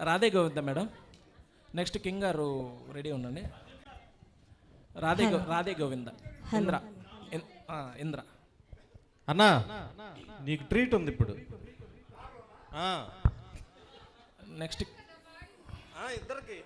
Radhe Govinda madam. Next king గారు ready ఉండండి. రాధే గోవింద. ఇంద్ర ఇంద్ర అన్నా నీకు ట్రీట్ ఉంది ఇప్పుడు. నెక్స్ట్ ఇద్దరికి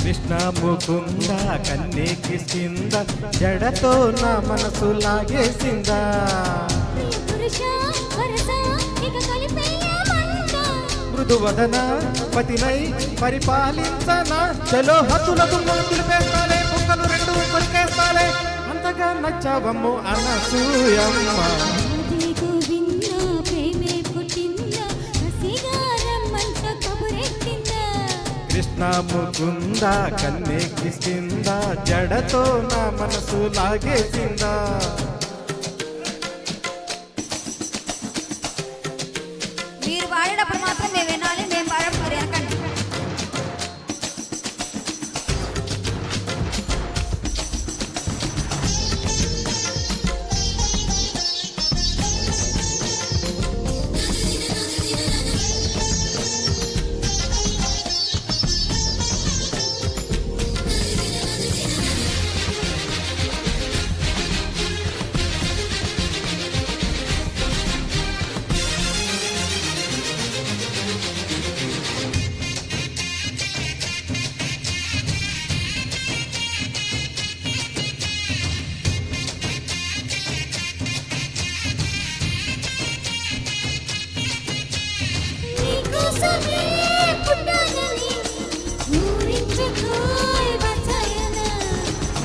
కృష్ణ ముకుంద కన్నేకిసింద జడతో నా మనసు లాగేసిందా. మృదువదన పతినై పరిపాలించనా చలో హద్దులకు తులిపేస్తాలే కుక్కలు రెండు కొరికేస్తాలే అంతగా నచ్చావమ్ము అనసూయమ్మ. కృష్ణ ముకుంద కన్నేకిసిందా జడతో నా మనసు లాగేసిందా. మీరు పాడేటప్పుడు మాత్రం మేము వినాలి, మేము పాడప్పుడు ఎనకండి.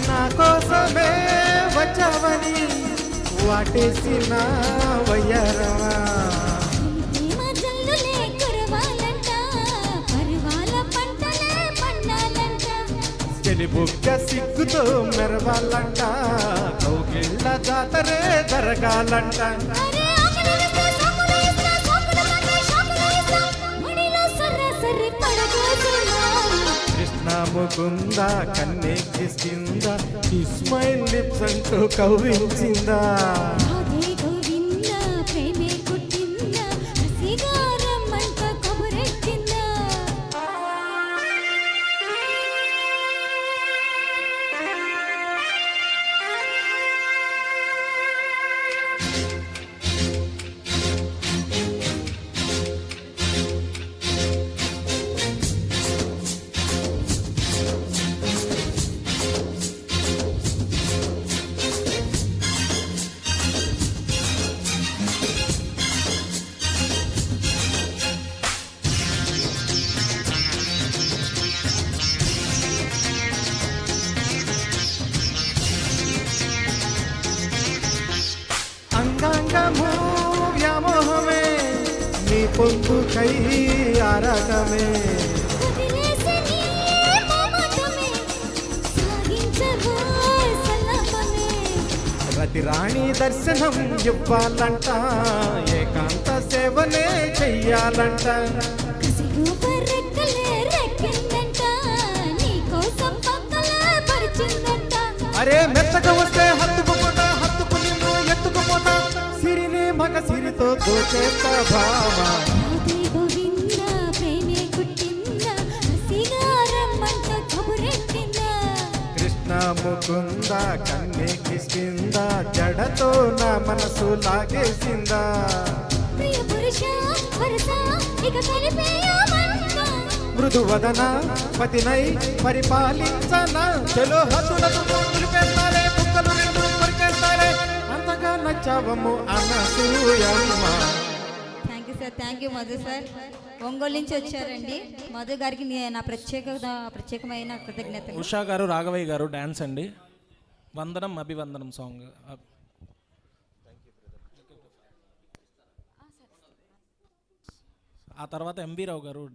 నా కోసమే వచ్చావని వాటేసిన వయ్యారవా. చెలిబుగ్గ సిగ్గుతో మెరవాలంట కౌగిళ్ళ జాతరే జరగాలంట. కృష్ణ ముకుంద కన్నేకిసిందా ఇస్మైల్ లిప్స్ అంటూ కవ్వించిందా. అంగాంగము వ్యామోహమే నీ పొందుకై ఆరాటమే. రతి రాణి దర్శనం ఇవ్వాలంట ఏకాంత సేవనే చెయ్యాలంట. అరే మెత్తగా వస్తే హత్తుకుపోతా హత్తుకు నిన్ను ఎత్తుకుపోతా సిరిని మగ సిరితో దోచేస్తా భామా. కృష్ణ ముకుంద కన్నేకిసిందా జడతో నా మనసు లాగేసిందా. మృదువదన పతినై పరిపాలించనా చలో హద్దులకు తులిపేస్తాలే వైభవము Anasuyamma. Thank you sir, thank you Madhu sir. Ongole నుంచి వచ్చారండి. మధు గారికి నా ప్రత్యేకమైన కృతజ్ఞతలు. ఉషా గారు, రాఘవయ్య గారు డ్యాన్స్ అండి. వందనం అభివందనం సాంగ్. ఆ తర్వాత ఎంబీ రావు గారు